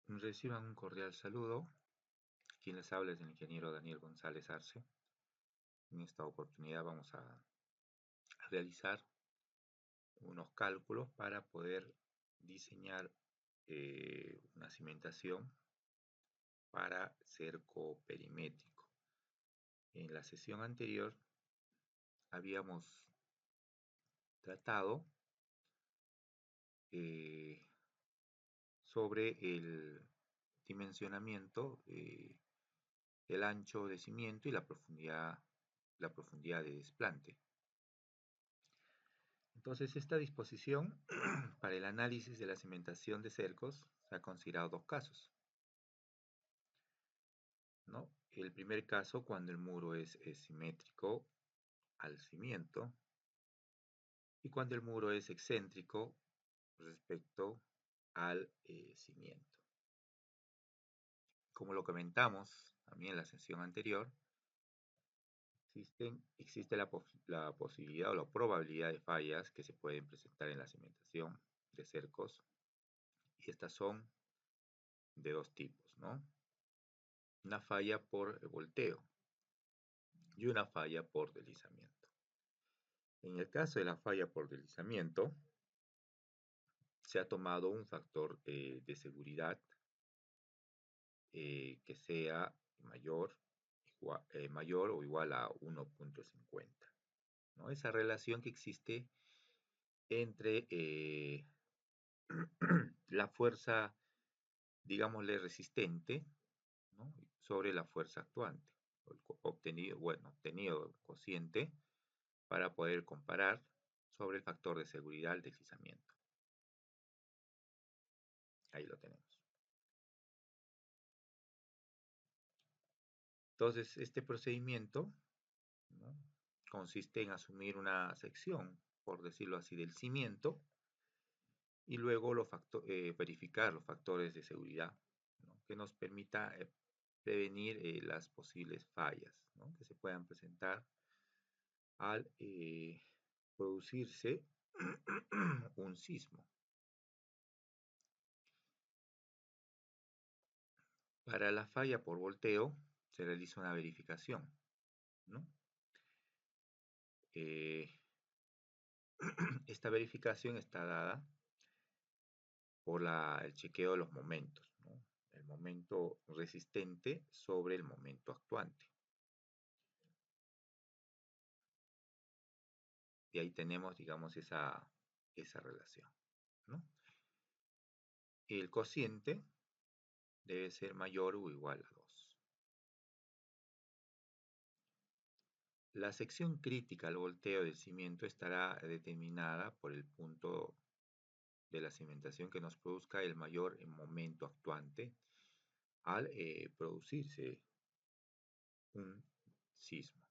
Reciban un cordial saludo. Quien les habla es el ingeniero Daniel González Arce. En esta oportunidad vamos a realizar unos cálculos para poder diseñar una cimentación para cerco perimétrico. En la sesión anterior habíamos tratado sobre el dimensionamiento del ancho de cimiento y la profundidad de desplante. Entonces, esta disposición para el análisis de la cimentación de cercos se ha considerado dos casos, ¿no? El primer caso, cuando el muro es simétrico al cimiento, y cuando el muro es excéntrico respecto al cimiento. Como lo comentamos también en la sesión anterior, existe la posibilidad o la probabilidad de fallas que se pueden presentar en la cimentación de cercos, y estas son de dos tipos, ¿no? Una falla por volteo y una falla por deslizamiento. En el caso de la falla por deslizamiento, se ha tomado un factor de seguridad que sea mayor o igual a 1.50, ¿no? Esa relación que existe entre la fuerza, digámosle, resistente, ¿no?, sobre la fuerza actuante, obtenido cociente para poder comparar sobre el factor de seguridad del deslizamiento. Ahí lo tenemos. Entonces, este procedimiento, ¿no?, consiste en asumir una sección, por decirlo así, del cimiento y luego verificar los factores de seguridad, ¿no?, que nos permita prevenir las posibles fallas, ¿no?, que se puedan presentar al producirse un sismo. Para la falla por volteo se realiza una verificación, ¿no? Esta verificación está dada por el chequeo de los momentos, ¿no? El momento resistente sobre el momento actuante. Y ahí tenemos, digamos, esa relación, ¿no? El cociente debe ser mayor o igual a 2. La sección crítica al volteo del cimiento estará determinada por el punto de la cimentación que nos produzca el mayor momento actuante al producirse un sismo.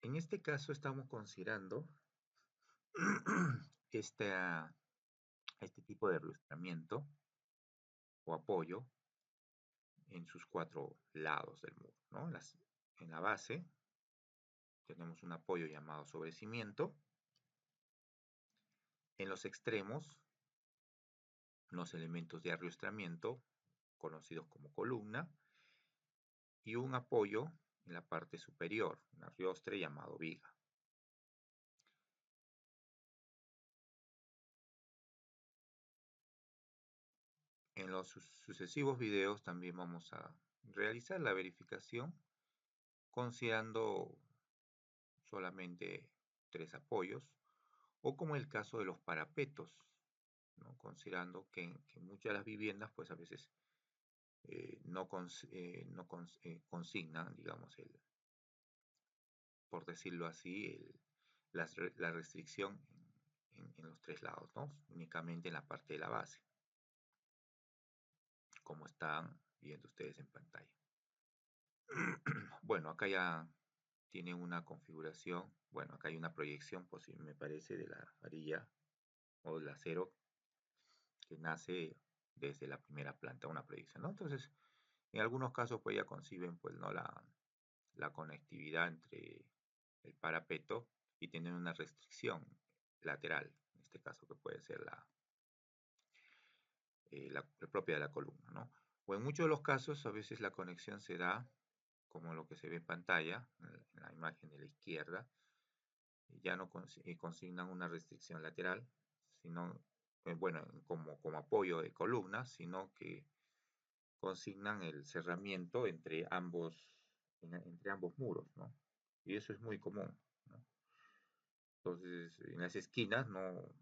En este caso estamos considerando este tipo de revestimiento o apoyo en sus 4 lados del muro, ¿no? En la base tenemos un apoyo llamado sobrecimiento. En los extremos, los elementos de arriostramiento, conocidos como columna, y un apoyo en la parte superior, un arriostre llamado viga. En los sucesivos videos también vamos a realizar la verificación considerando solamente 3 apoyos, o como el caso de los parapetos, ¿no?, considerando que en muchas de las viviendas pues a veces no consignan, digamos, por decirlo así, la restricción en los 3 lados, ¿no?, únicamente en la parte de la base, como están viendo ustedes en pantalla. Bueno, acá ya tiene una configuración, bueno, acá hay una proyección, me parece, de la varilla o del acero que nace desde la primera planta, una proyección, ¿no? Entonces, en algunos casos pues ya conciben pues, ¿no?, la conectividad entre el parapeto y tener una restricción lateral, en este caso que puede ser la propia de la columna, ¿no? O en muchos de los casos, a veces la conexión se da como lo que se ve en pantalla, en la imagen de la izquierda, ya no consignan una restricción lateral, sino, bueno, como apoyo de columna, sino que consignan el cerramiento entre ambos muros, ¿no? Y eso es muy común, ¿no? Entonces, en las esquinas no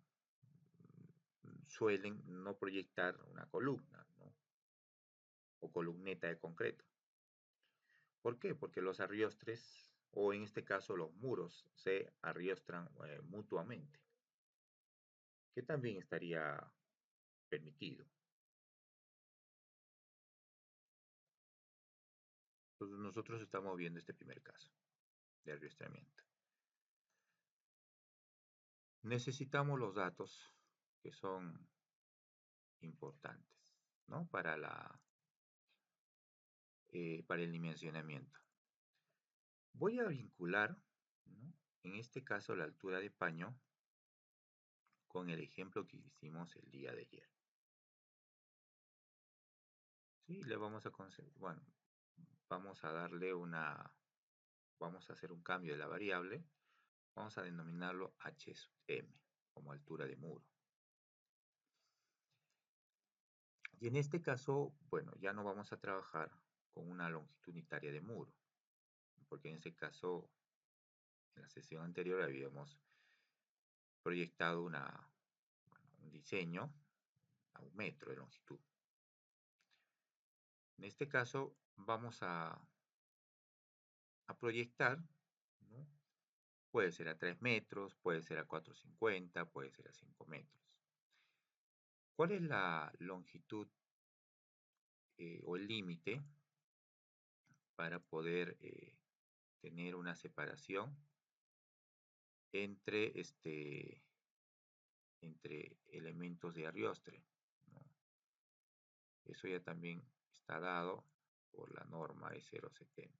suelen no proyectar una columna, ¿no? O columneta de concreto. ¿Por qué? Porque los arriostres, o en este caso los muros, se arriostran mutuamente, que también estaría permitido. Entonces nosotros estamos viendo este primer caso de arriostramiento. Necesitamos los datos que son importantes, ¿no? Para el dimensionamiento. Voy a vincular, ¿no? En este caso la altura de paño con el ejemplo que hicimos el día de ayer. Sí, le vamos a bueno, vamos a vamos a hacer un cambio de la variable, vamos a denominarlo h sub m como altura de muro. Y en este caso, bueno, ya no vamos a trabajar con una longitud unitaria de muro, porque en ese caso, en la sesión anterior habíamos proyectado un diseño a 1 metro de longitud. En este caso vamos a proyectar, ¿no? Puede ser a 3 metros, puede ser a 4,50, puede ser a 5 metros. ¿Cuál es la longitud o el límite para poder tener una separación entre, entre elementos de arriostre, ¿no? Eso ya también está dado por la norma E070,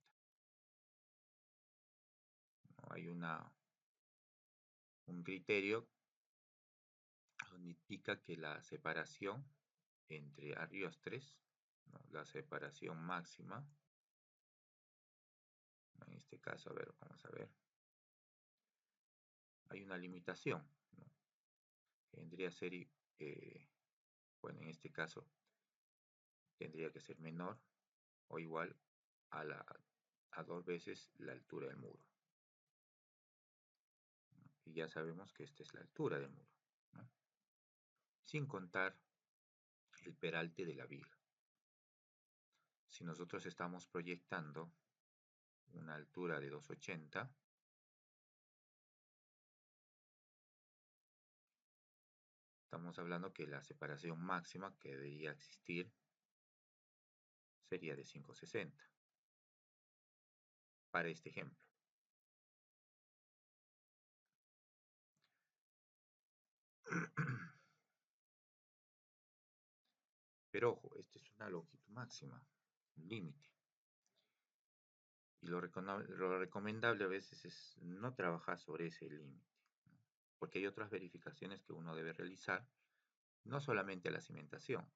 ¿no? Hay un criterio donde indica que la separación entre arriostres, ¿no? La separación máxima, en este caso, a ver, vamos a ver, hay una limitación, ¿no? Tendría ser, bueno, en este caso, tendría que ser menor o igual a 2 veces la altura del muro. Y ya sabemos que esta es la altura del muro, ¿no? Sin contar el peralte de la viga. Si nosotros estamos proyectando una altura de 2,80, estamos hablando que la separación máxima que debería existir sería de 5,60 para este ejemplo. Pero ojo, esta es una longitud máxima, un límite. Y lo recomendable a veces es no trabajar sobre ese límite, ¿no? Porque hay otras verificaciones que uno debe realizar, no solamente la cimentación,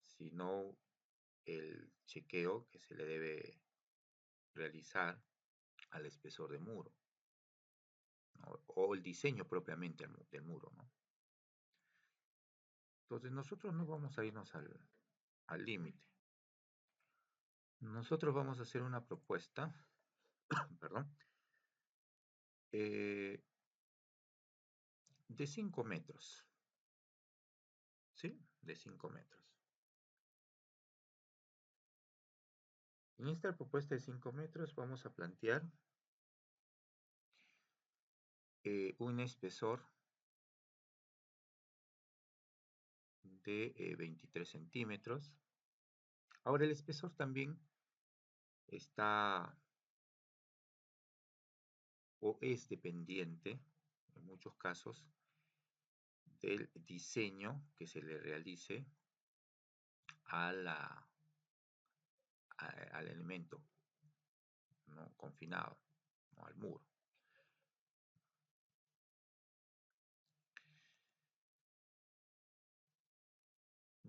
sino el chequeo que se le debe realizar al espesor de muro, ¿no? O el diseño propiamente del muro, ¿no? Entonces nosotros no vamos a irnos al límite. Nosotros vamos a hacer una propuesta, perdón, eh, de 5 metros, ¿sí? De 5 metros. En esta propuesta de 5 metros vamos a plantear un espesor de 23 centímetros. Ahora el espesor también está o es dependiente, en muchos casos, del diseño que se le realice a al elemento, ¿no? Confinado, ¿no? Al muro.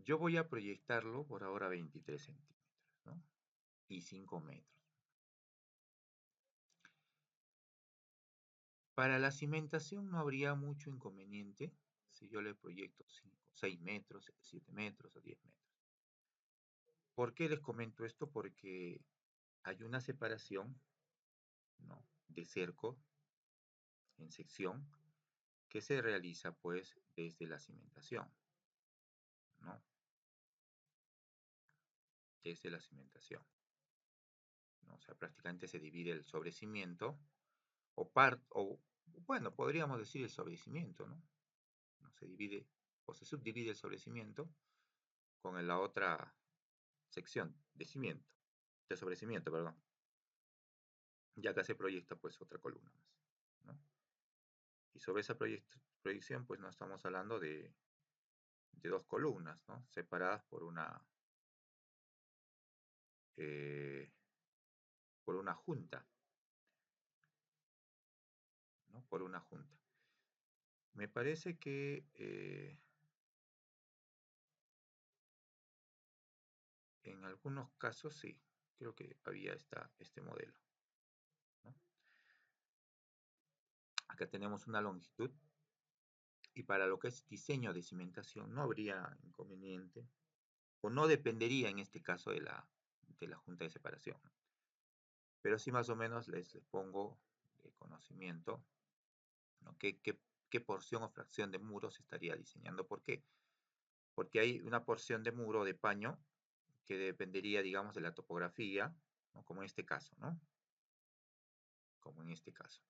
Yo voy a proyectarlo por ahora 23 centímetros, ¿no? Y 5 metros. Para la cimentación no habría mucho inconveniente si yo le proyecto 6 metros, 7 metros o 10 metros. ¿Por qué les comento esto? Porque hay una separación, ¿no?, de cerco en sección que se realiza pues desde la cimentación, ¿no? Desde la cimentación, ¿no? O sea, prácticamente se divide el sobrecimiento o bueno, podríamos decir el sobrecimiento, ¿no? No se divide o se subdivide el sobrecimiento con la otra sección de cimiento, de sobrecimiento, perdón. Y acá se proyecta pues otra columna más, ¿no? Y sobre esa proyección pues no estamos hablando de dos columnas, ¿no?, separadas eh, por una junta, ¿no? Por una junta. Me parece que en algunos casos sí, creo que había este modelo, ¿no? Acá tenemos una longitud y para lo que es diseño de cimentación no habría inconveniente o no dependería en este caso de la junta de separación. Pero sí más o menos les pongo de conocimiento, ¿no?, qué porción o fracción de muro se estaría diseñando. ¿Por qué? Porque hay una porción de muro de paño que dependería, digamos, de la topografía, ¿no?, como en este caso, ¿no? Como en este caso,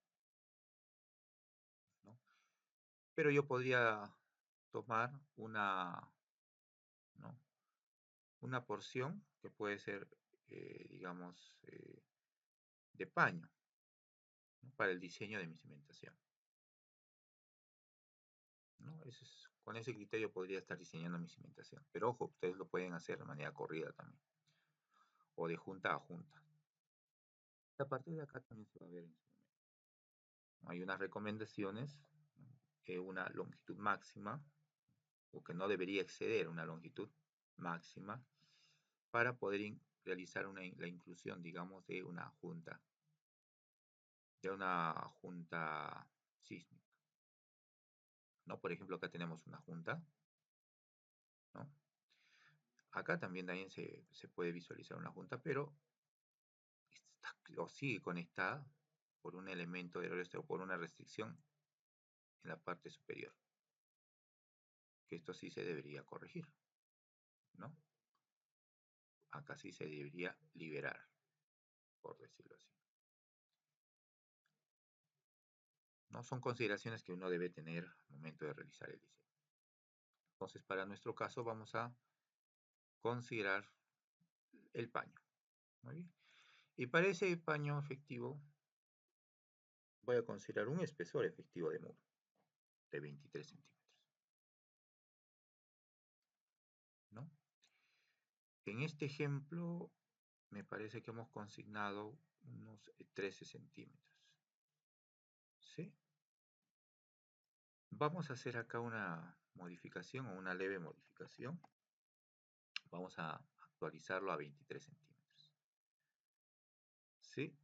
¿no? Pero yo podría tomar ¿no?, una porción que puede ser, digamos, de paño, ¿no?, para el diseño de mi cimentación, ¿no? Con ese criterio podría estar diseñando mi cimentación. Pero ojo, ustedes lo pueden hacer de manera corrida también, o de junta a junta. A partir de acá también se va a ver en su momento. Hay unas recomendaciones, ¿no?, que una longitud máxima, o que no debería exceder una longitud máxima, para poder realizar la inclusión, digamos, de una junta sísmica, ¿no? Por ejemplo, acá tenemos una junta, ¿no? Acá también se puede visualizar una junta, pero o sigue conectada por un elemento de o por una restricción en la parte superior, que esto sí se debería corregir, ¿no? Acá sí se debería liberar, por decirlo así, ¿no? Son consideraciones que uno debe tener al momento de realizar el diseño. Entonces, para nuestro caso vamos a considerar el paño. Muy bien. Y para ese paño efectivo voy a considerar un espesor efectivo de muro de 23 centímetros, ¿no? En este ejemplo me parece que hemos consignado unos 13 centímetros, ¿sí? Vamos a hacer acá una modificación o una leve modificación. Vamos a actualizarlo a 23 centímetros, ¿sí?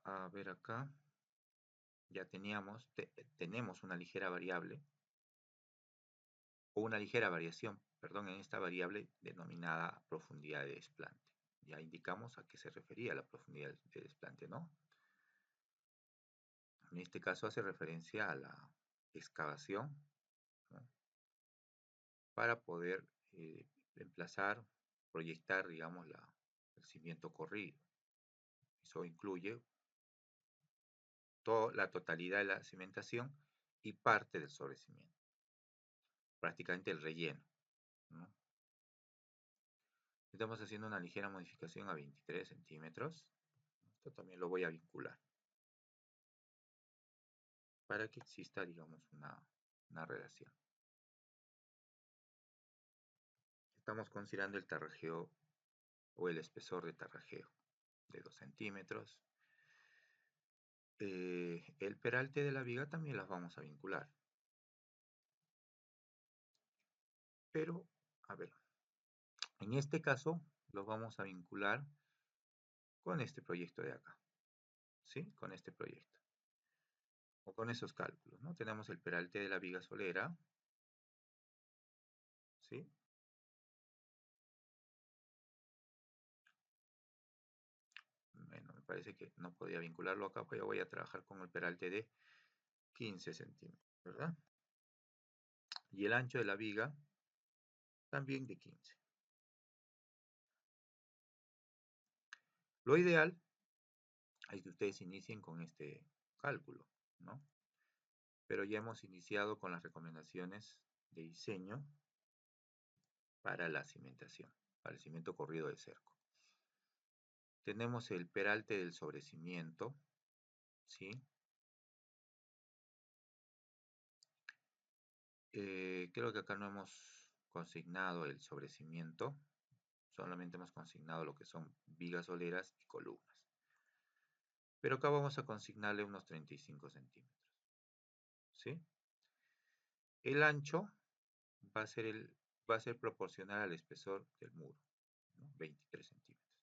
A ver acá, ya tenemos una ligera variable o una ligera variación, perdón, en esta variable denominada profundidad de desplante. Ya indicamos a qué se refería la profundidad de desplante, ¿no? En este caso hace referencia a la excavación, ¿no?, para poder emplazar, proyectar, digamos, el cimiento corrido. Eso incluye la totalidad de la cimentación y parte del sobrecimiento, prácticamente el relleno, ¿no? Estamos haciendo una ligera modificación a 23 centímetros. Esto también lo voy a vincular para que exista, digamos, una relación. Estamos considerando el tarrajeo o el espesor de tarrajeo de 2 centímetros. El peralte de la viga también las vamos a vincular. Pero, a ver, En este caso, lo vamos a vincular con este proyecto de acá, ¿sí? Con este proyecto, o con esos cálculos, ¿no? Tenemos el peralte de la viga solera, ¿sí? Bueno, me parece que no podía vincularlo acá, pues yo voy a trabajar con el peralte de 15 centímetros, ¿verdad? Y el ancho de la viga también de 15. Lo ideal es que ustedes inicien con este cálculo, ¿no? Pero ya hemos iniciado con las recomendaciones de diseño para la cimentación, para el cimiento corrido de cerco. Tenemos el peralte del sobrecimiento, ¿sí? Creo que acá no hemos consignado el sobrecimiento, solamente hemos consignado lo que son vigas soleras y columnas. Pero acá vamos a consignarle unos 35 centímetros, ¿sí? El ancho va a ser proporcional al espesor del muro, ¿no? 23 centímetros.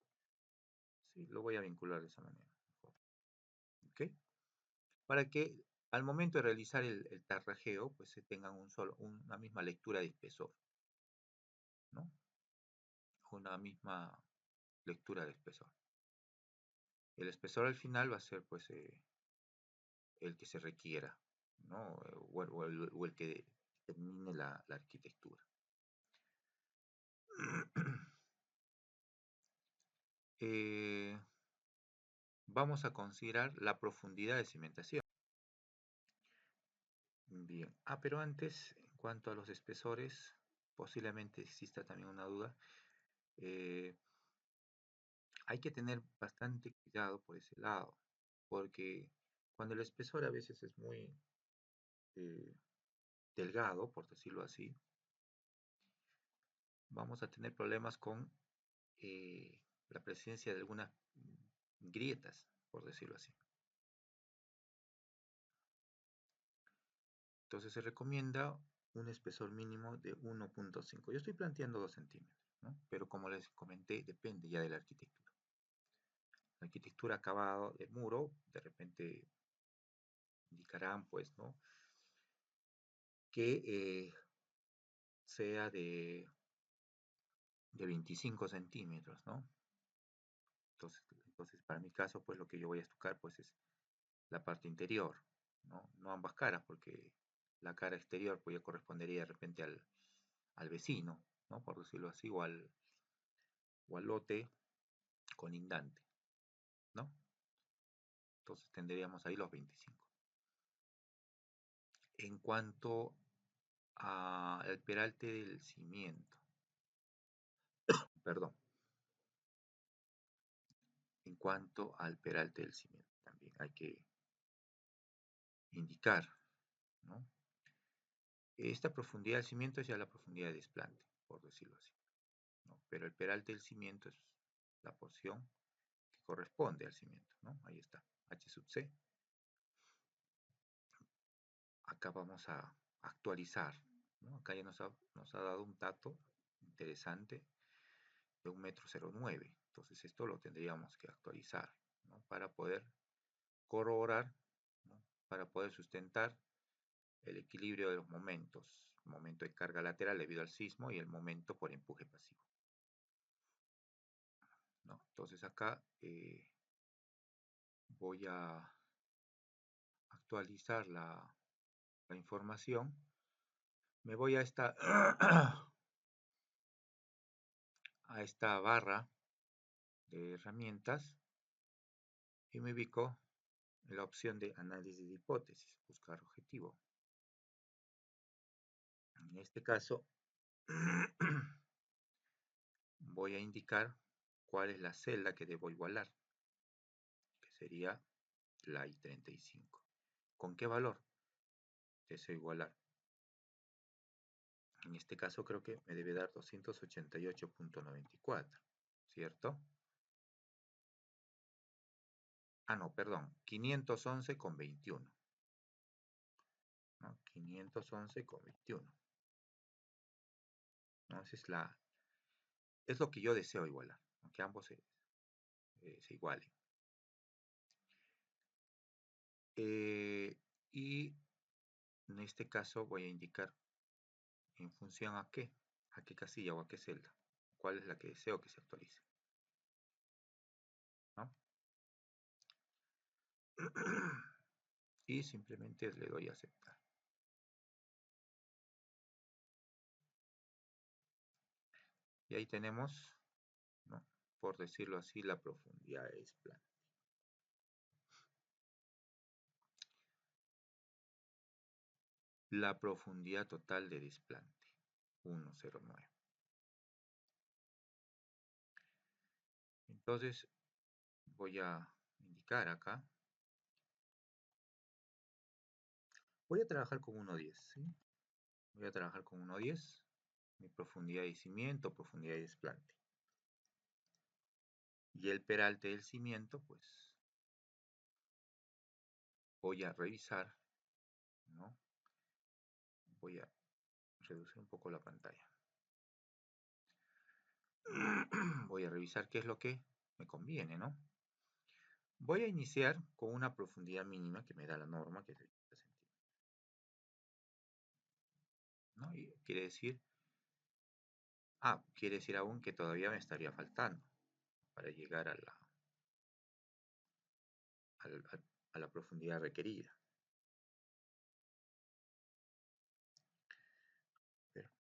¿Sí? Lo voy a vincular de esa manera. ¿Ok? Para que al momento de realizar el tarrajeo, pues se tengan una misma lectura de espesor, ¿no? Una misma lectura de espesor. El espesor al final va a ser pues el que se requiera, ¿no? O el que determine la arquitectura. Vamos a considerar la profundidad de cimentación. Bien, pero antes, en cuanto a los espesores, posiblemente exista también una duda. Hay que tener bastante cuidado por ese lado, porque cuando el espesor a veces es muy eh, delgado, por decirlo así, vamos a tener problemas con la presencia de algunas grietas, por decirlo así. Entonces se recomienda un espesor mínimo de 1.5. Yo estoy planteando 2 centímetros, ¿no? Pero como les comenté, depende ya de la arquitectura. La arquitectura acabado de muro, de repente indicarán, pues, ¿no? Que sea de 25 centímetros, ¿no? Entonces, para mi caso, pues lo que yo voy a estucar, pues es la parte interior, ¿no? No ambas caras, porque la cara exterior, pues ya correspondería de repente al vecino, ¿no? Por decirlo así, o al lote colindante, ¿no? Entonces tendríamos ahí los 25. En cuanto al peralte del cimiento, perdón, en cuanto al peralte del cimiento, también hay que indicar, ¿no? Esta profundidad del cimiento es ya la profundidad de desplante, por decirlo así, ¿no? Pero el peralte del cimiento es la porción que corresponde al cimiento, ¿no? Ahí está, H sub C. Acá vamos a actualizar, ¿no? Acá ya nos ha dado un dato interesante de 1,09 m. Entonces esto lo tendríamos que actualizar, ¿no? Para poder corroborar, ¿no? Para poder sustentar el equilibrio de los momentos, el momento de carga lateral debido al sismo y el momento por empuje pasivo, ¿no? Entonces acá voy a actualizar la información. Me voy a a esta barra de herramientas y me ubico en la opción de análisis de hipótesis, buscar objetivo. En este caso, voy a indicar cuál es la celda que debo igualar, que sería la I-35. ¿Con qué valor deseo igualar? En este caso creo que me debe dar 288.94, ¿cierto? Ah, no, perdón, 511,21. ¿No? 511,21. ¿No? Ese es es lo que yo deseo igualar, ¿no? Que ambos se igualen. Y en este caso voy a indicar en función a qué casilla o a qué celda, cuál es la que deseo que se actualice, ¿no? Y simplemente le doy a aceptar. Y ahí tenemos, ¿no? Por decirlo así, la profundidad de desplante. La profundidad total de desplante, 109. Entonces voy a indicar acá. Voy a trabajar con 1.10, ¿sí? Voy a trabajar con 1.10. Mi profundidad de cimiento, profundidad de desplante. Y el peralte del cimiento, pues voy a revisar, ¿no? Voy a reducir un poco la pantalla. Voy a revisar qué es lo que me conviene, ¿no? Voy a iniciar con una profundidad mínima que me da la norma, que es de 30 centímetros, ¿no? Y quiere decir aún que todavía me estaría faltando para llegar a la profundidad requerida. Pero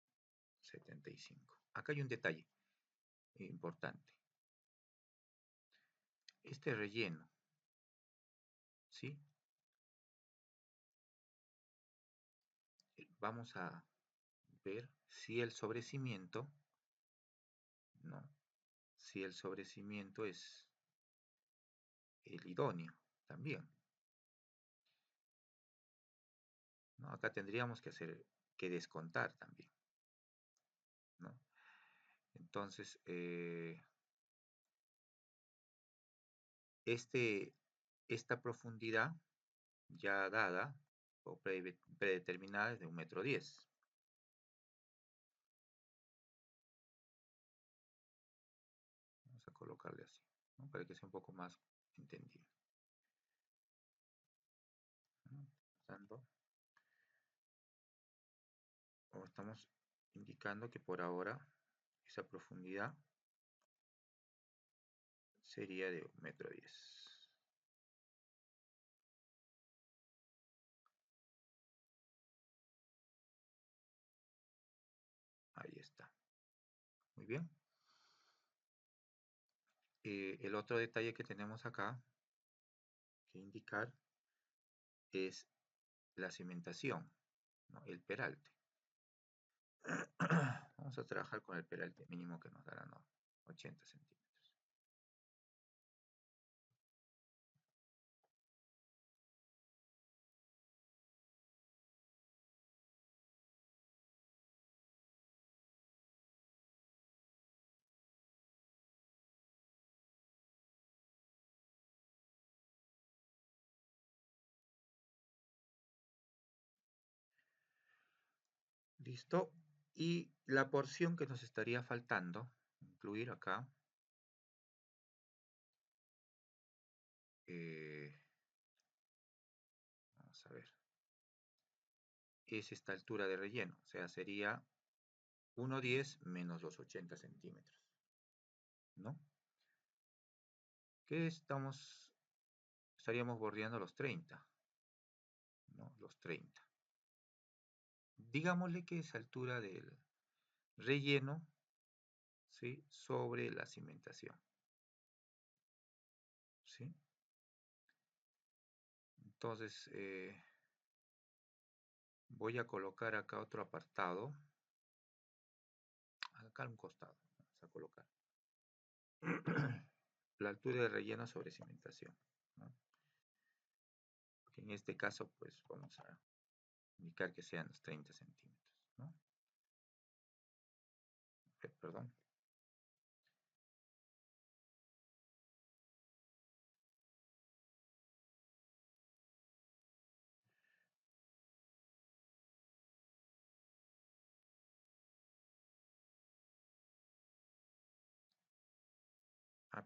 75. Acá hay un detalle importante. Este relleno, ¿sí? Vamos a ver si el sobrecimiento, ¿no? Si el sobrecimiento es el idóneo también, ¿no? Acá tendríamos que descontar también, ¿no? Entonces, esta profundidad ya dada o predeterminada es de 1,10 m. Vamos a colocarle así, ¿no? Para que sea un poco más entendido, ¿no? Estamos indicando que por ahora esa profundidad sería de 1,10 m. Ahí está. Muy bien. El otro detalle que tenemos acá que indicar es la cimentación, ¿no? El peralte. Vamos a trabajar con el peralte mínimo que nos dará, ¿no? 80 centímetros. Listo. Y la porción que nos estaría faltando, incluir acá, vamos a ver, es esta altura de relleno, o sea, sería 1,10 menos los 80 centímetros, ¿no? Que estaríamos bordeando los 30, ¿no? Los 30. Digámosle que es altura del relleno, ¿sí? Sobre la cimentación, ¿sí? Entonces, voy a colocar acá otro apartado, acá a un costado, vamos a colocar la altura de relleno sobre cimentación, ¿no? En este caso, pues vamos a indicar que sean los 30 centímetros, ¿no? Perdón.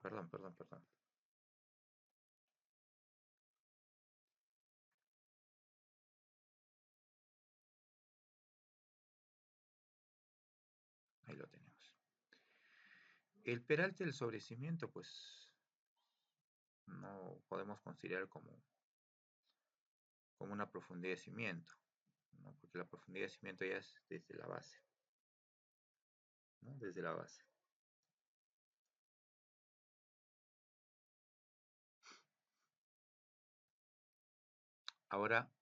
Perdón. Ahí lo tenemos. El peralte del sobrecimiento, pues no podemos considerar como una profundidad de cimiento, ¿no? Porque la profundidad de cimiento ya es desde la base, ¿no? Desde la base. Ahora,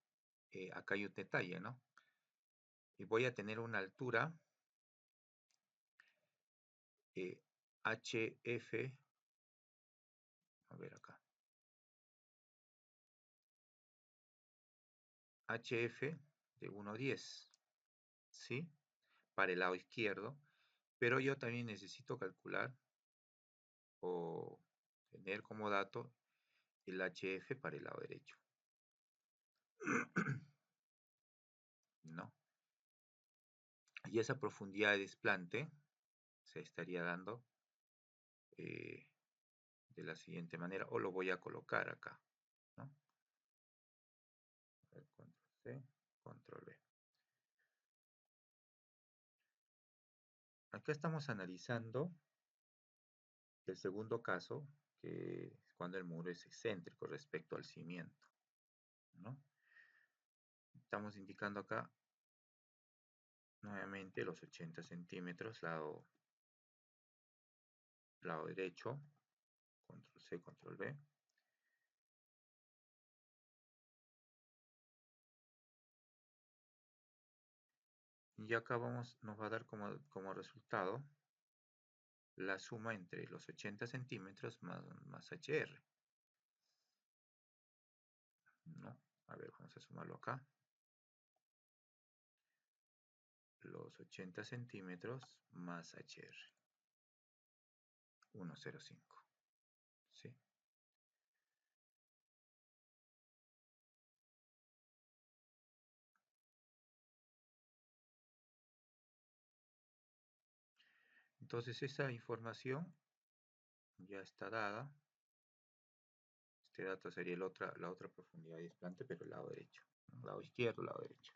acá hay un detalle, ¿no? Y voy a tener una altura HF, a ver acá, HF de 1,10, ¿sí? Para el lado izquierdo, pero yo también necesito calcular o tener como dato el HF para el lado derecho, ¿no? Y esa profundidad de desplante se estaría dando de la siguiente manera, o lo voy a colocar acá, ¿no? A ver, control C, control V. Acá estamos analizando el segundo caso, que es cuando el muro es excéntrico respecto al cimiento, ¿no? Estamos indicando acá nuevamente los 80 centímetros, lado derecho, control C, control V. Y acá nos va a dar como resultado la suma entre los 80 centímetros más HR, ¿no? A ver, vamos a sumarlo acá. Los 80 centímetros más HR. 1,05. ¿Sí? Entonces esa información ya está dada. Este dato sería la otra profundidad de desplante, pero el lado derecho, ¿no? Lado izquierdo, lado derecho.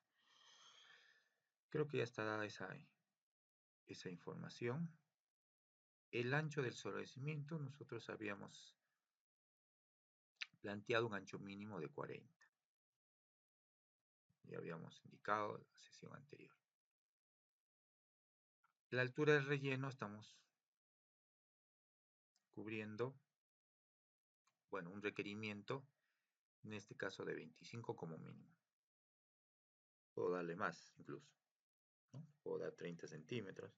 Creo que ya está dada esa información. El ancho del sobrecimiento, nosotros habíamos planteado un ancho mínimo de 40. Ya habíamos indicado en la sesión anterior. La altura del relleno estamos cubriendo, bueno, un requerimiento, en este caso de 25 como mínimo. Puedo darle más incluso, ¿no? Puedo dar 30 centímetros.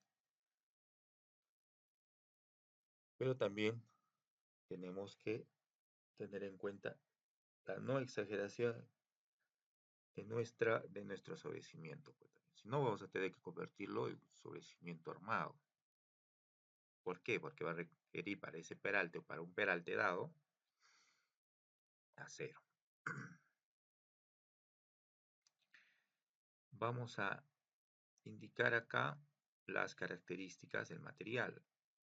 Pero también tenemos que tener en cuenta la no exageración de nuestro sobrecimiento. Pues, si no, vamos a tener que convertirlo en sobrecimiento armado. ¿Por qué? Porque va a requerir para ese peralte o para un peralte dado acero. Vamos a indicar acá las características del material.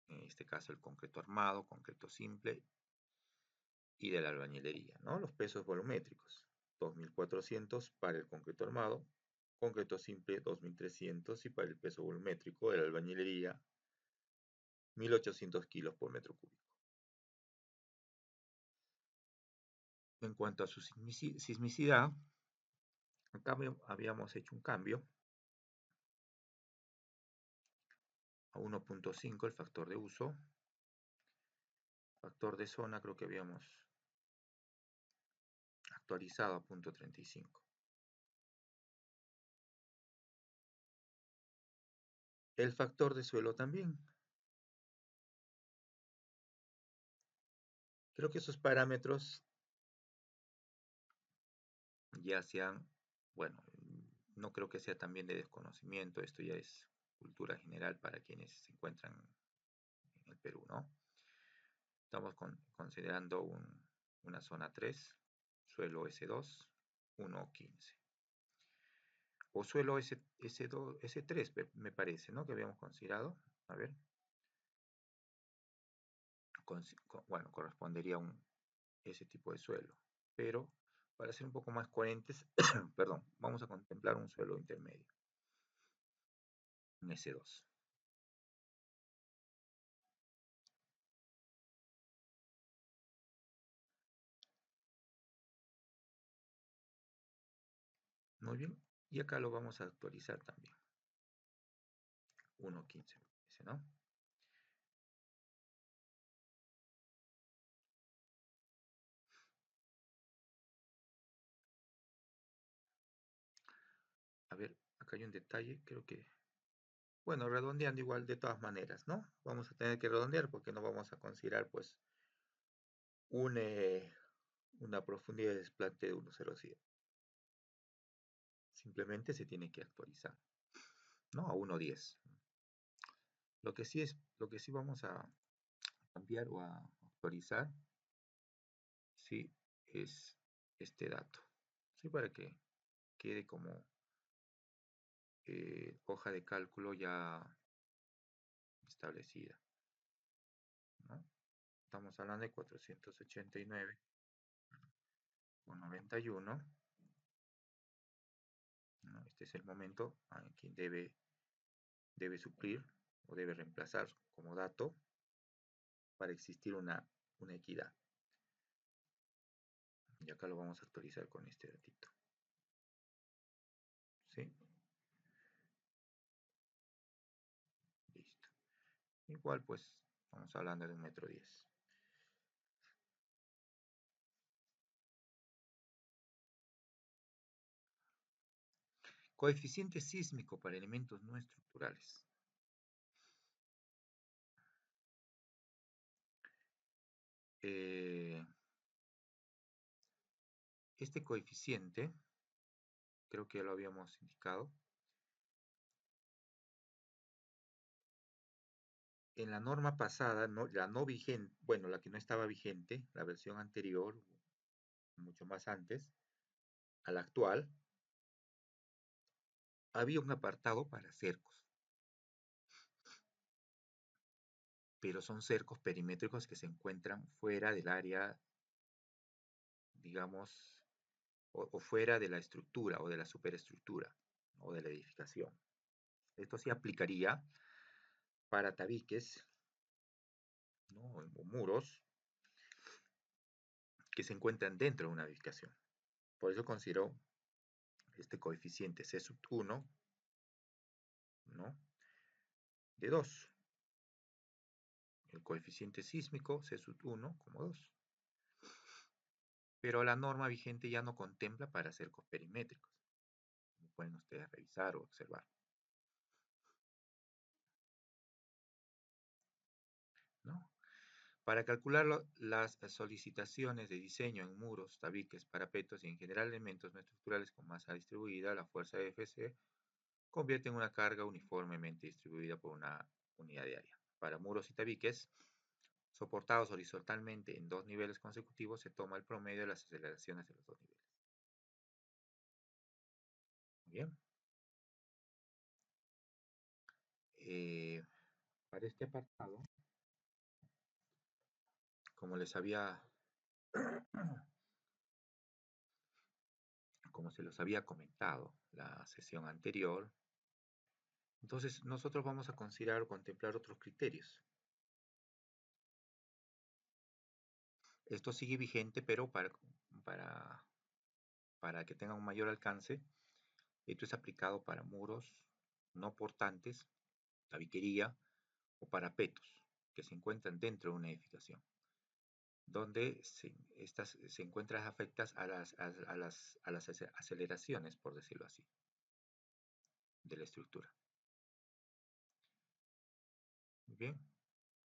En este caso el concreto armado, concreto simple y de la albañilería, ¿no? Los pesos volumétricos. 2.400 para el concreto armado, concreto simple 2.300 y para el peso volumétrico de la albañilería 1.800 kilos por metro cúbico. En cuanto a su sismicidad, acá habíamos hecho un cambio a 1.5 el factor de uso, factor de zona creo que habíamos actualizado a 0.35. El factor de suelo también. Creo que esos parámetros ya sean, bueno, no creo que sea también de desconocimiento, esto ya es cultura general para quienes se encuentran en el Perú, ¿no? Estamos considerando una zona 3, suelo S2, 1,15. O suelo S2, S3, me parece, ¿no? Que habíamos considerado. A ver. bueno, correspondería a ese tipo de suelo. Pero para ser un poco más coherentes, perdón, vamos a contemplar un suelo intermedio, un S2. Muy bien, y acá lo vamos a actualizar también. 1.15, ¿no? A ver, acá hay un detalle, creo que, bueno, redondeando igual de todas maneras, ¿no? Vamos a tener que redondear porque no vamos a considerar, pues, un, una profundidad de desplante de 1.07. Simplemente se tiene que actualizar, ¿no? A 1.10. Lo que sí vamos a cambiar o a actualizar, sí, es este dato, ¿sí? Para que quede como hoja de cálculo ya establecida, ¿no? Estamos hablando de 489,91, ¿no? Este es el momento en que debe suplir o debe reemplazar como dato para existir una equidad. Y acá lo vamos a actualizar con este datito. ¿Sí? Listo. Igual pues estamos hablando de 1,10 m. Coeficiente sísmico para elementos no estructurales. Este coeficiente, creo que ya lo habíamos indicado, en la norma pasada, la no vigente, bueno, la que no estaba vigente, la versión anterior, mucho más antes, a la actual, había un apartado para cercos, pero son cercos perimétricos que se encuentran fuera del área, digamos, o fuera de la estructura o de la superestructura o de la edificación. Esto sí aplicaría para tabiques, ¿no? O muros que se encuentran dentro de una edificación. Por eso considero este coeficiente C sub 1, ¿no? De 2. El coeficiente sísmico C sub 1 como 2. Pero la norma vigente ya no contempla para cercos perimétricos, como pueden ustedes revisar o observar, ¿no? Para calcular las solicitaciones de diseño en muros, tabiques, parapetos y en general elementos no estructurales con masa distribuida, la fuerza Fc convierte en una carga uniformemente distribuida por una unidad de área. Para muros y tabiques soportados horizontalmente en 2 niveles consecutivos, se toma el promedio de las aceleraciones de los 2 niveles. Bien. Para este apartado, como les había, como se los había comentado la sesión anterior, entonces nosotros vamos a considerar o contemplar otros criterios. Esto sigue vigente, pero para que tenga un mayor alcance, esto es aplicado para muros no portantes, tabiquería o parapetos que se encuentran dentro de una edificación, donde estas se encuentran afectas a las aceleraciones, por decirlo así, de la estructura. Muy bien,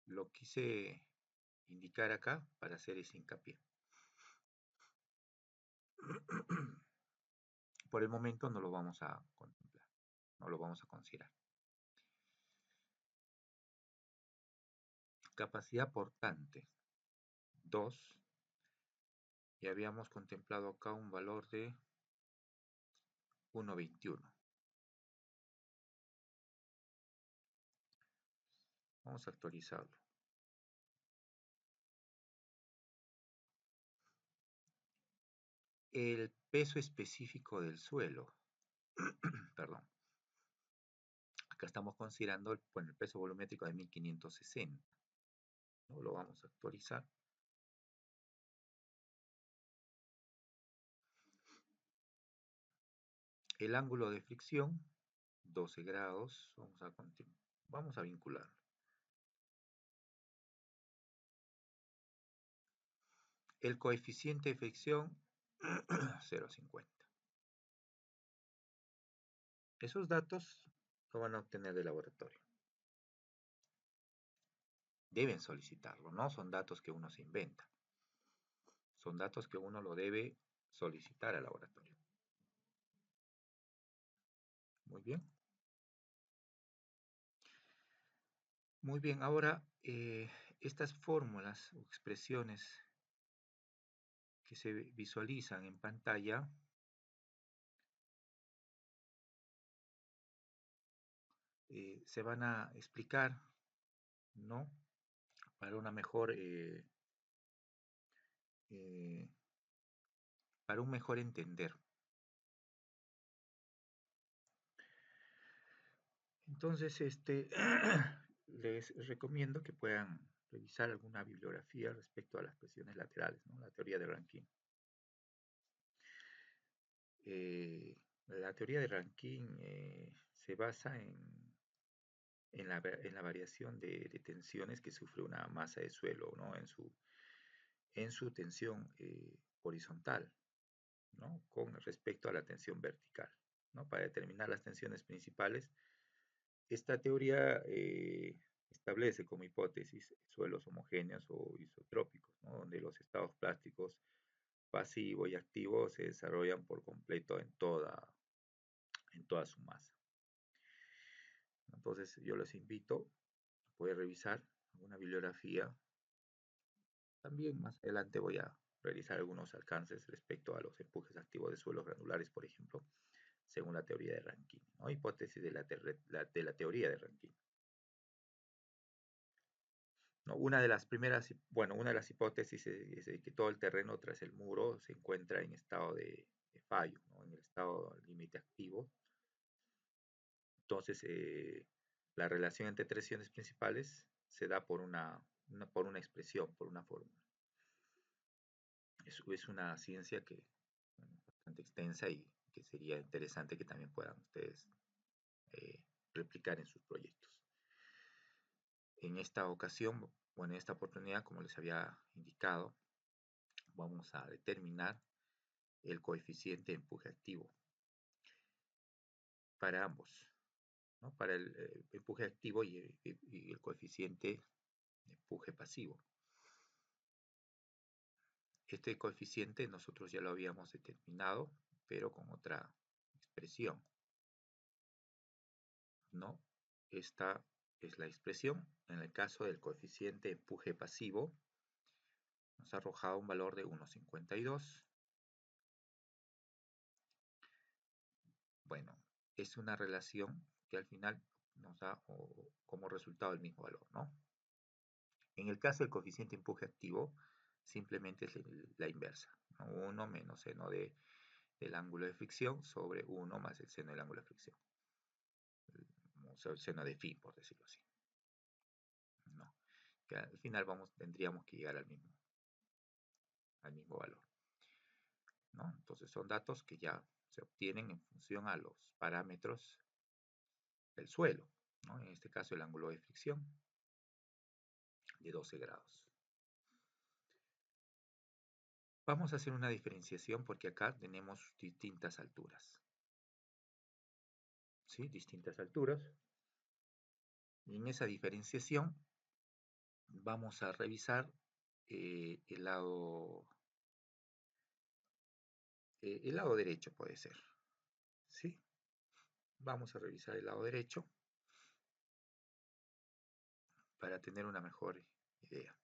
lo quise indicar acá para hacer ese hincapié. Por el momento no lo vamos a contemplar, no lo vamos a considerar. Capacidad portante 2, y habíamos contemplado acá un valor de 1.21. Vamos a actualizarlo. el peso específico del suelo. Perdón. Acá estamos considerando el peso volumétrico de 1560. ¿No? Lo vamos a actualizar. El ángulo de fricción, 12 grados. Vamos a vincular. El coeficiente de fricción, 0,50. Esos datos lo van a obtener del laboratorio. Deben solicitarlo, no son datos que uno se inventa. Son datos que uno lo debe solicitar al laboratorio. Muy bien. Muy bien, ahora estas fórmulas o expresiones que se visualizan en pantalla se van a explicar, ¿no? Para una mejor, para un mejor entender. Entonces, les recomiendo que puedan revisar alguna bibliografía respecto a las presiones laterales, ¿no? La teoría de Rankine. La teoría de Rankine se basa en la variación de tensiones que sufre una masa de suelo, ¿no? En su tensión horizontal, ¿no? Con respecto a la tensión vertical, ¿no? Para determinar las tensiones principales, esta teoría establece como hipótesis suelos homogéneos o isotrópicos, ¿no? Donde los estados plásticos pasivo y activo se desarrollan por completo en toda su masa. Entonces yo les invito a poder revisar alguna bibliografía. También más adelante voy a realizar algunos alcances respecto a los empujes activos de suelos granulares, por ejemplo, según la teoría de Rankine, ¿no? Hipótesis de la teoría de Rankine. ¿No? Una de las hipótesis es de que todo el terreno tras el muro se encuentra en estado de fallo, ¿no? En el estado límite activo. Entonces, la relación entre tensiones principales se da por una expresión, por una fórmula. Es una ciencia que bastante extensa y que sería interesante que también puedan ustedes replicar en sus proyectos. En esta ocasión, en esta oportunidad, como les había indicado, vamos a determinar el coeficiente de empuje activo para ambos, ¿no? Para el empuje activo y el coeficiente de empuje pasivo. Este coeficiente nosotros ya lo habíamos determinado, pero con otra expresión, ¿no? Esta es la expresión. En el caso del coeficiente de empuje pasivo, nos ha arrojado un valor de 1,52. Bueno, es una relación que al final nos da como resultado el mismo valor, ¿no? En el caso del coeficiente de empuje activo, simplemente es la inversa, ¿no? 1 menos seno del ángulo de fricción sobre 1 más el seno del ángulo de fricción. O sea, el seno de phi, por decirlo así. ¿No? Que al final tendríamos que llegar al mismo valor, ¿no? Entonces son datos que ya se obtienen en función a los parámetros del suelo, ¿no? En este caso el ángulo de fricción de 12 grados. Vamos a hacer una diferenciación porque acá tenemos distintas alturas. ¿Sí? Distintas alturas. Y en esa diferenciación vamos a revisar el lado derecho, puede ser. ¿Sí? Vamos a revisar el lado derecho para tener una mejor idea.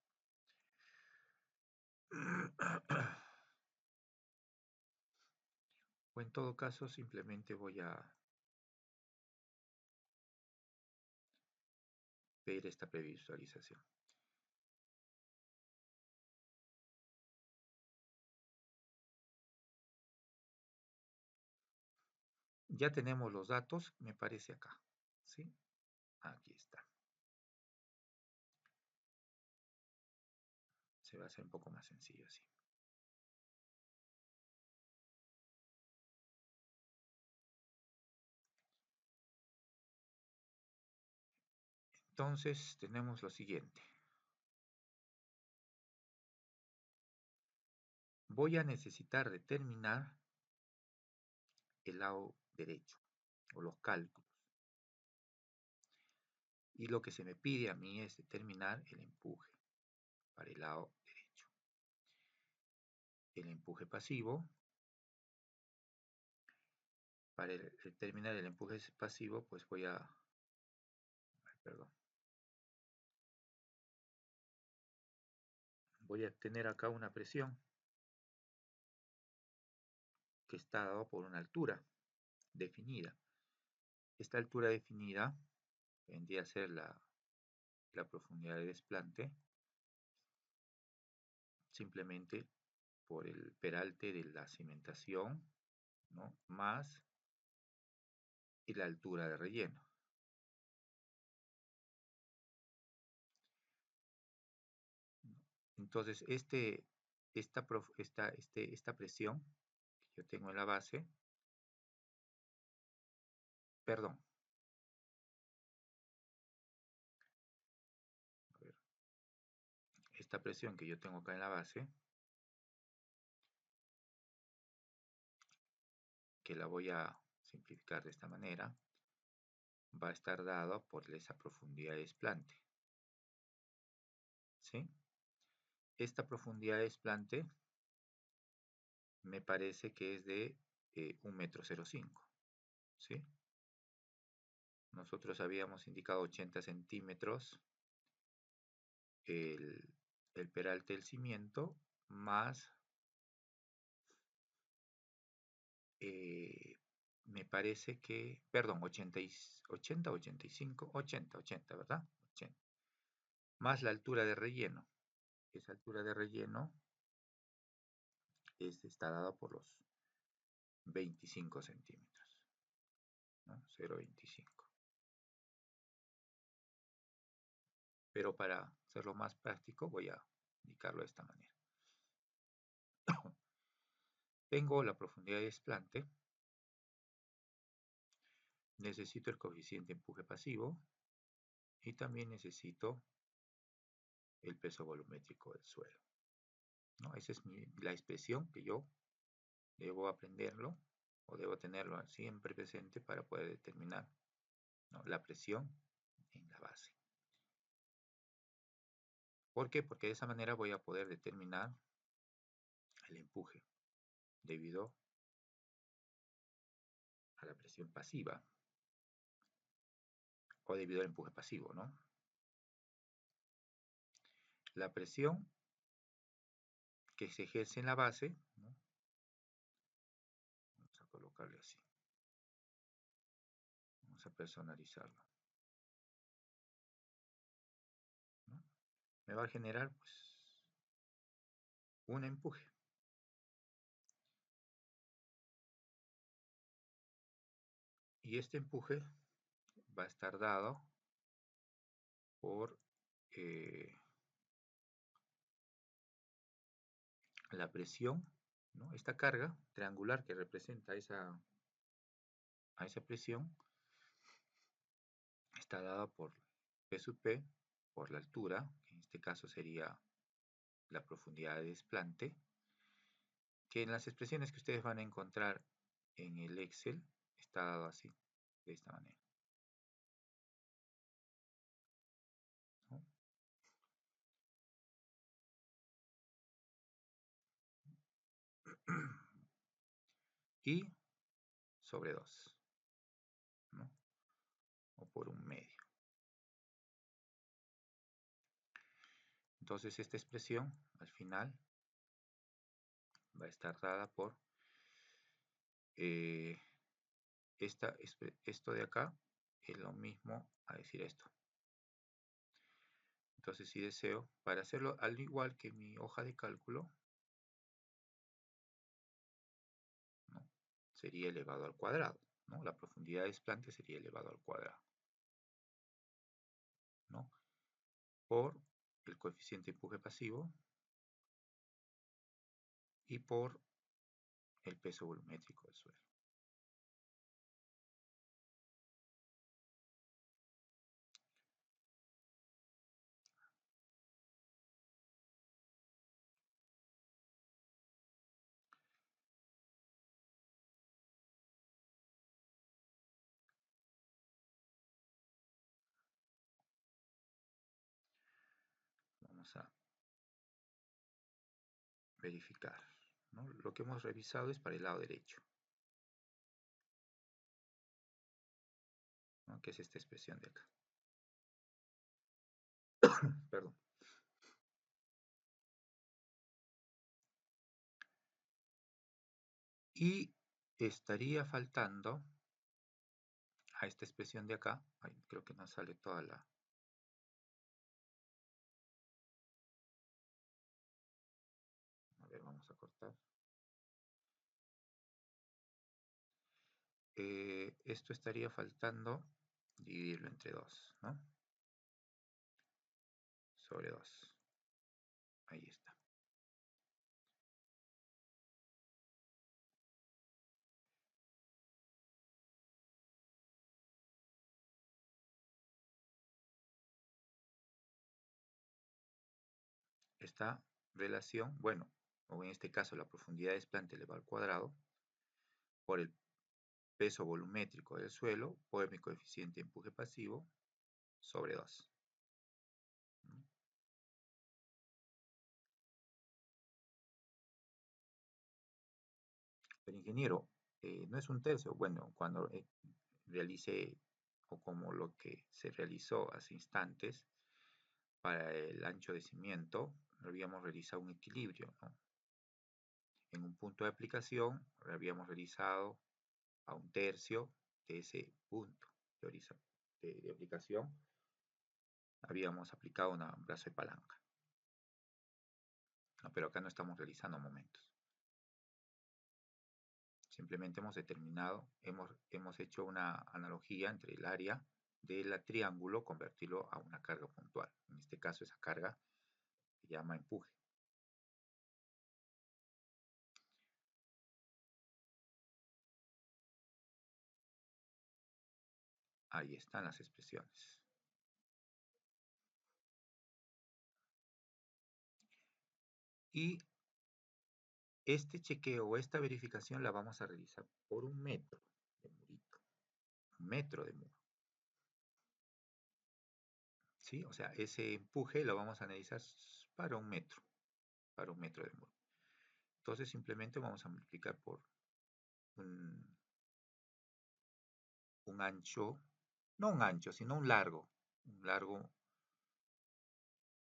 O en todo caso, simplemente voy a ver esta previsualización. Ya tenemos los datos, me parece acá, ¿sí? Aquí está. Se va a hacer un poco más sencillo así. Entonces tenemos lo siguiente. Voy a necesitar determinar el lado derecho o los cálculos. Y lo que se me pide a mí es determinar el empuje para el lado derecho. El empuje pasivo. Para determinar el empuje pasivo, pues voy a... Perdón. Voy a tener acá una presión que está dada por una altura definida. Esta altura definida vendría a ser la profundidad de desplante, simplemente por el peralte de la cimentación, ¿no? Más y la altura de relleno. Entonces, esta presión que yo tengo en la base, perdón, a ver, esta presión que yo tengo acá en la base, que la voy a simplificar de esta manera, va a estar dada por esa profundidad de desplante, ¿sí? Esta profundidad de desplante me parece que es de 1,05 m, ¿sí? Nosotros habíamos indicado 80 centímetros el peralte del cimiento más me parece que, perdón, 80, 80, 85, 80, 80, ¿verdad? 80. Más la altura de relleno. Esa altura de relleno está dada por los 25 centímetros, ¿no? 0,25. Pero para hacerlo más práctico voy a indicarlo de esta manera. Tengo la profundidad de desplante. Necesito el coeficiente empuje pasivo y también necesito el peso volumétrico del suelo, ¿no? Esa es la expresión que yo debo aprenderlo o debo tenerlo siempre presente para poder determinar, ¿no?, la presión en la base. ¿Por qué? Porque de esa manera voy a poder determinar el empuje debido a la presión pasiva o debido al empuje pasivo, ¿no? La presión que se ejerce en la base, ¿no? Vamos a colocarle así. Vamos a personalizarlo, ¿no? Me va a generar pues un empuje. Y este empuje va a estar dado por la presión, ¿no? Esta carga triangular que representa a esa presión está dada por P sub P, por la altura, que en este caso sería la profundidad de desplante, que en las expresiones que ustedes van a encontrar en el Excel está dado así, de esta manera, ¿no? Y sobre 2, ¿no? O por un medio. Entonces esta expresión al final va a estar dada por esto de acá es lo mismo a decir esto. Entonces si deseo, para hacerlo al igual que mi hoja de cálculo, ¿no?, sería elevado al cuadrado, ¿no? La profundidad de desplante sería elevado al cuadrado, ¿no? Por el coeficiente de empuje pasivo y por el peso volumétrico del suelo. Vamos a verificar, ¿no? Lo que hemos revisado es para el lado derecho, ¿no? Que es esta expresión de acá. Perdón. Y estaría faltando a esta expresión de acá. Ay, creo que no sale toda la... A ver, vamos a cortar. Esto estaría faltando dividirlo entre 2, ¿no? Sobre 2. Ahí está. Esta relación, bueno, o en este caso la profundidad de desplante elevado al cuadrado por el peso volumétrico del suelo por mi coeficiente de empuje pasivo sobre 2. Pero ingeniero, no es un tercio. Bueno, cuando realice o como lo que se realizó hace instantes para el ancho de cimiento, habíamos realizado un equilibrio, ¿no? En un punto de aplicación habíamos realizado a un tercio de ese punto de aplicación, habíamos aplicado un brazo de palanca. No, pero acá no estamos realizando momentos. Simplemente hemos determinado, hemos hecho una analogía entre el área del triángulo, convertirlo a una carga puntual. En este caso, esa carga se llama empuje. Ahí están las expresiones. Y este chequeo o esta verificación la vamos a realizar por un metro de murito. Un metro de muro. ¿Sí? O sea, ese empuje lo vamos a analizar para un metro de muro. Entonces simplemente vamos a multiplicar por un ancho, no un ancho, sino un largo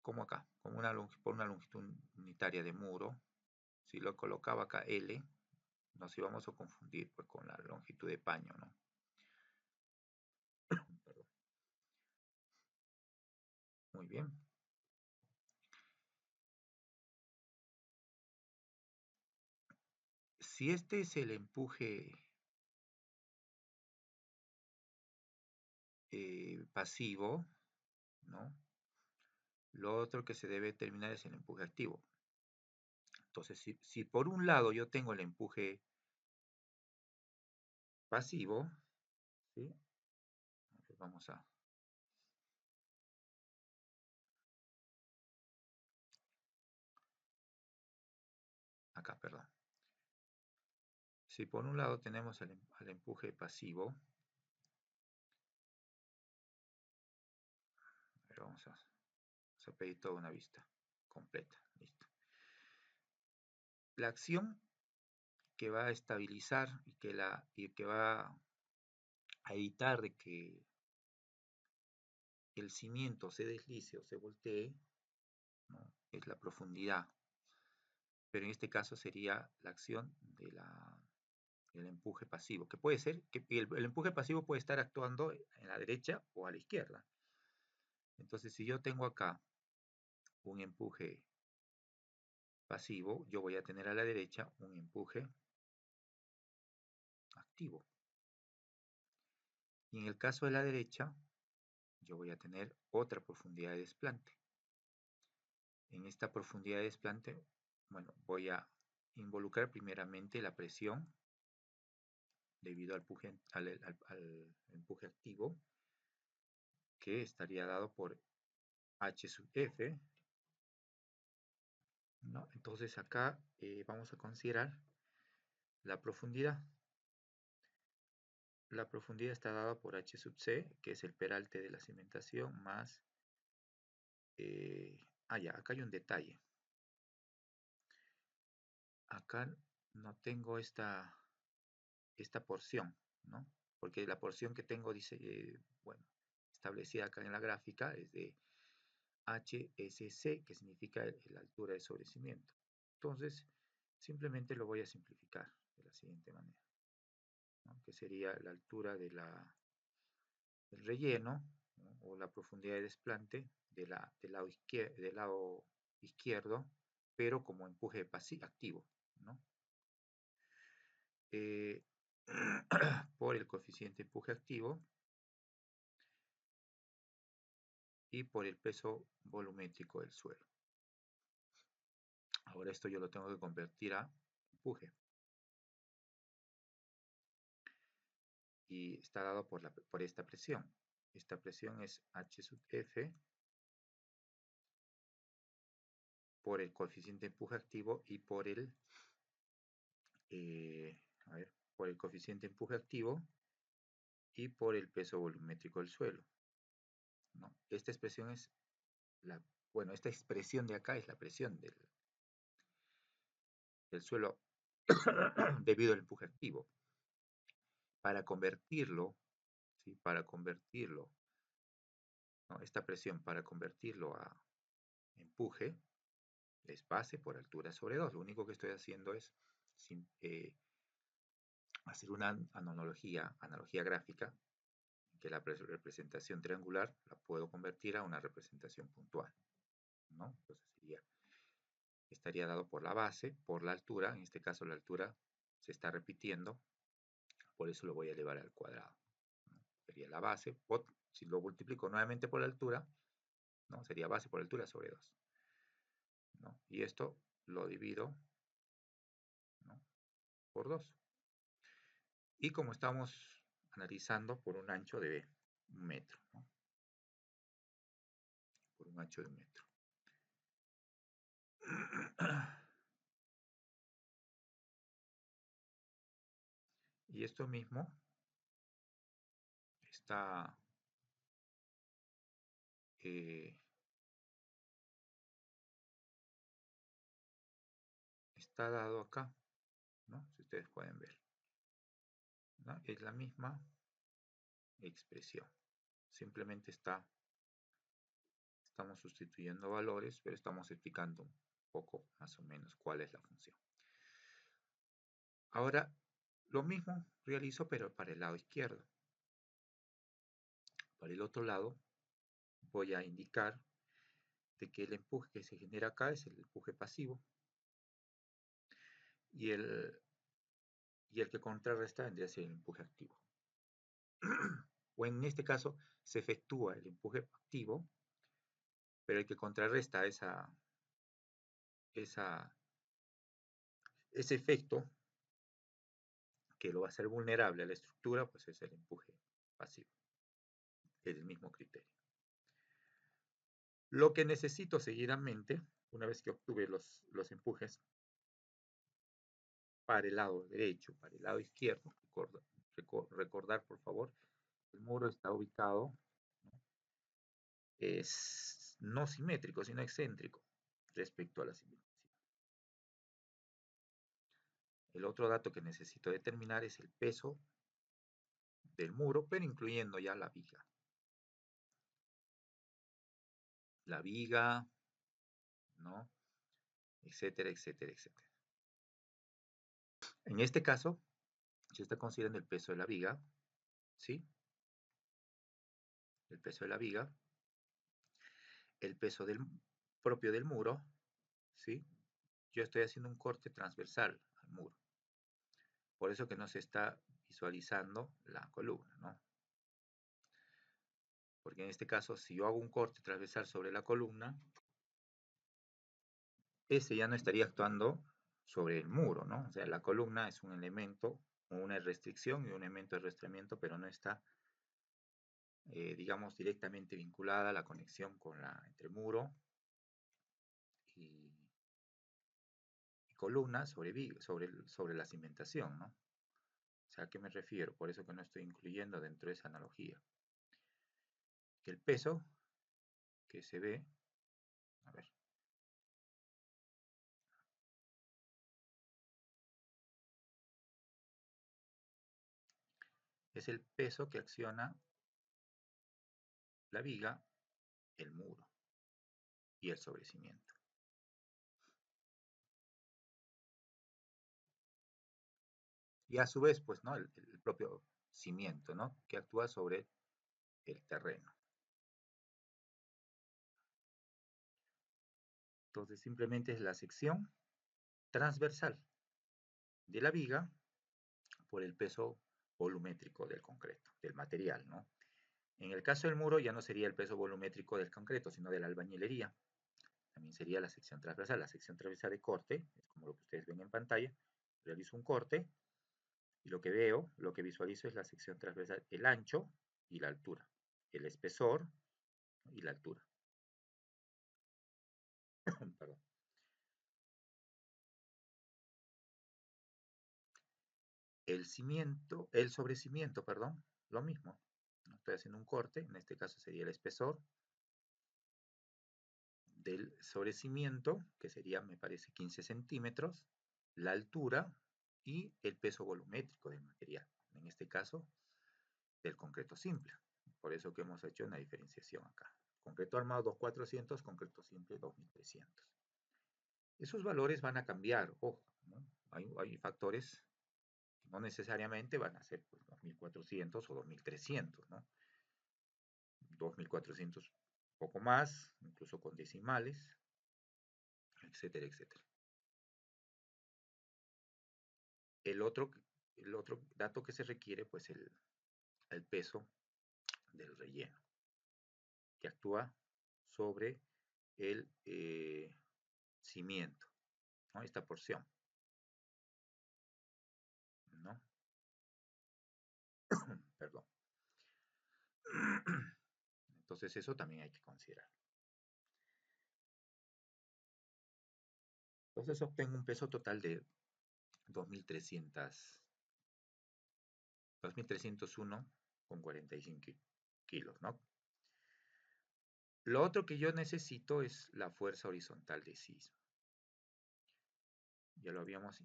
como acá, como por una longitud unitaria de muro. Si lo colocaba acá L, nos íbamos a confundir pues, con la longitud de paño, ¿no? Perdón. Muy bien. Si este es el empuje pasivo, ¿no? Lo otro que se debe determinar es el empuje activo. Entonces, si por un lado yo tengo el empuje pasivo, ¿sí? Vamos a... Acá, perdón. Si por un lado tenemos el empuje pasivo, vamos a pedir toda una vista completa. Listo. La acción que va a estabilizar y que va a evitar de que el cimiento se deslice o se voltee, ¿no? Es la profundidad. Pero en este caso sería la acción del empuje pasivo, que puede ser que el empuje pasivo puede estar actuando en la derecha o a la izquierda. Entonces, si yo tengo acá un empuje pasivo, yo voy a tener a la derecha un empuje activo. Y en el caso de la derecha, yo voy a tener otra profundidad de desplante. En esta profundidad de desplante, bueno, voy a involucrar primeramente la presión debido al empuje activo, que estaría dado por H sub F, ¿no? Entonces acá vamos a considerar la profundidad. La profundidad está dada por H sub C, que es el peralte de la cimentación, más... ya, acá hay un detalle. Acá no tengo esta porción, ¿no? Porque la porción que tengo dice, bueno, establecida acá en la gráfica es de HSC, que significa la altura de sobrecimiento. Entonces, simplemente lo voy a simplificar de la siguiente manera, ¿no? Que sería la altura del relleno, ¿no? O la profundidad de desplante del lado izquierdo, pero como empuje activo, ¿no? Por el coeficiente empuje activo y por el peso volumétrico del suelo. Ahora esto yo lo tengo que convertir a empuje. Y está dado por esta presión. Esta presión es H sub F por el coeficiente de empuje activo y por el por el coeficiente de empuje activo y por el peso volumétrico del suelo, ¿no? Esta expresión es esta expresión de acá es la presión del suelo debido al empuje activo. Para convertirlo, ¿sí? ¿No? Esta presión para convertirlo a empuje es base por altura sobre 2. Lo único que estoy haciendo es hacer una analogía gráfica, que la representación triangular la puedo convertir a una representación puntual, ¿no? Entonces estaría dado por la base, por la altura. En este caso la altura se está repitiendo, por eso lo voy a elevar al cuadrado, ¿no? Sería la base, si lo multiplico nuevamente por la altura, ¿no? Sería base por altura sobre 2, ¿no? Y esto lo divido, ¿no? Por 2. Y como estamos analizando por un ancho de 1 metro, ¿no? Por un ancho de 1 metro. Y esto mismo está dado acá, ¿no? Si ustedes pueden ver, ¿no? Es la misma expresión. Simplemente estamos sustituyendo valores, pero estamos explicando un poco más o menos cuál es la función. Ahora, lo mismo realizo, pero para el lado izquierdo. Para el otro lado, voy a indicar de que el empuje que se genera acá es el empuje pasivo y el que contrarresta vendría a ser el empuje activo. O en este caso se efectúa el empuje activo, pero el que contrarresta ese efecto que lo va a hacer vulnerable a la estructura, pues es el empuje pasivo. Es el mismo criterio. Lo que necesito seguidamente, una vez que obtuve los empujes para el lado derecho, para el lado izquierdo, recordar por favor, el muro está ubicado, ¿no? Es no simétrico, sino excéntrico respecto a la cimentación. El otro dato que necesito determinar es el peso del muro, pero incluyendo ya la viga. La viga, ¿no? Etcétera, etcétera, etcétera. En este caso, se está considerando el peso de la viga, ¿sí? El peso de la viga, el peso propio del muro, ¿sí? Yo estoy haciendo un corte transversal al muro. Por eso que no se está visualizando la columna, ¿no? Porque en este caso, si yo hago un corte transversal sobre la columna, ese ya no estaría actuando sobre el muro, ¿no? O sea, la columna es un elemento, una restricción y un elemento de restreamiento, pero no está, digamos, directamente vinculada a la conexión entre muro y, y columna sobre la cimentación, ¿no? O sea, ¿a qué me refiero? Por eso que no estoy incluyendo dentro de esa analogía. Que el peso que se ve, a ver, es el peso que acciona la viga, el muro y el sobrecimiento. Y a su vez, pues, ¿no? El propio cimiento, ¿no? Que actúa sobre el terreno. Entonces, simplemente es la sección transversal de la viga por el peso volumétrico del concreto, del material, ¿no? En el caso del muro ya no sería el peso volumétrico del concreto, sino de la albañilería. También sería la sección transversal. La sección transversal de corte, es como lo que ustedes ven en pantalla. Realizo un corte y lo que veo, lo que visualizo es la sección transversal, el ancho y la altura, el espesor y la altura. Perdón. El sobrecimiento, perdón, lo mismo. Estoy haciendo un corte, en este caso sería el espesor del sobrecimiento, que sería, me parece, 15 centímetros, la altura y el peso volumétrico del material, en este caso del concreto simple. Por eso que hemos hecho una diferenciación acá. Concreto armado 2400, concreto simple 2300. Esos valores van a cambiar, ojo, ¿no? Hay factores que no necesariamente van a ser pues, 2400 o 2300, ¿no? 2400 poco más, incluso con decimales, etcétera, etcétera. El otro, el otro dato que se requiere, pues el peso del relleno, que actúa sobre el cimiento, ¿no? Esta porción, ¿no? Perdón. Entonces eso también hay que considerar. Entonces obtengo un peso total de 2300, 2301,45 kilos, ¿no? Lo otro que yo necesito es la fuerza horizontal de sismo. Ya lo habíamos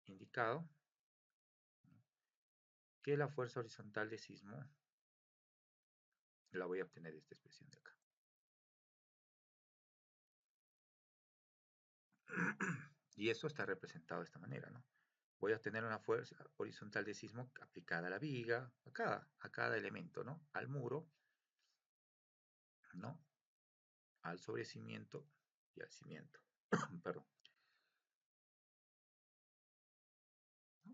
indicado, que la fuerza horizontal de sismo la voy a obtener de esta expresión de acá. Y eso está representado de esta manera, ¿no? Voy a obtener una fuerza horizontal de sismo aplicada a la viga, a cada elemento, ¿no? Al muro, ¿no? Al sobrecimiento y al cimiento. Perdón.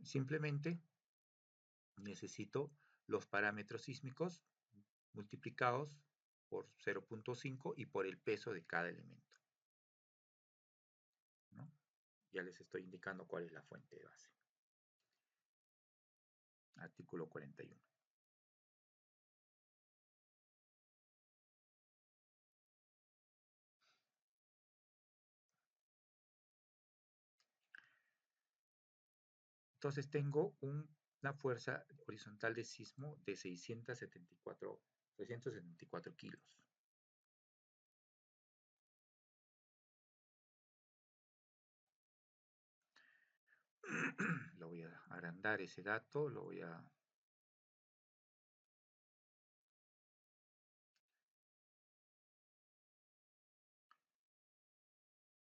Simplemente necesito los parámetros sísmicos multiplicados por 0.5 y por el peso de cada elemento, ¿no? Ya les estoy indicando cuál es la fuente de base. Artículo 41. Entonces tengo una fuerza horizontal de sismo de 674 kilos. Lo voy a agrandar ese dato, lo voy a...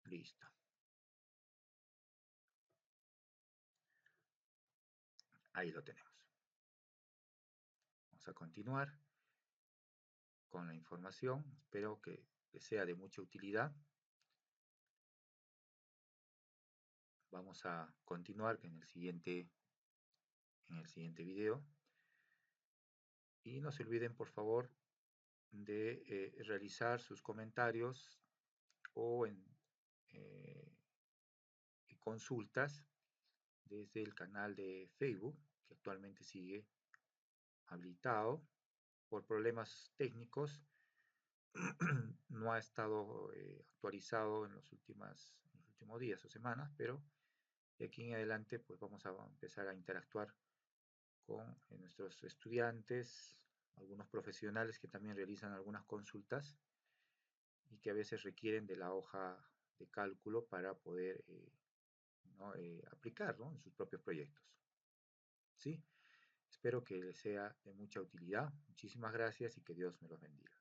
Listo. Ahí lo tenemos. Vamos a continuar con la información. Espero que les sea de mucha utilidad. Vamos a continuar en el siguiente video. Y no se olviden, por favor, de realizar sus comentarios o eh, consultas desde el canal de Facebook, que actualmente sigue habilitado. Por problemas técnicos no ha estado actualizado en en los últimos días o semanas, pero de aquí en adelante pues vamos a empezar a interactuar con nuestros estudiantes, algunos profesionales que también realizan algunas consultas y que a veces requieren de la hoja de cálculo para poder ¿no? Aplicar, ¿no? En sus propios proyectos. ¿Sí? Espero que les sea de mucha utilidad. Muchísimas gracias y que Dios me los bendiga.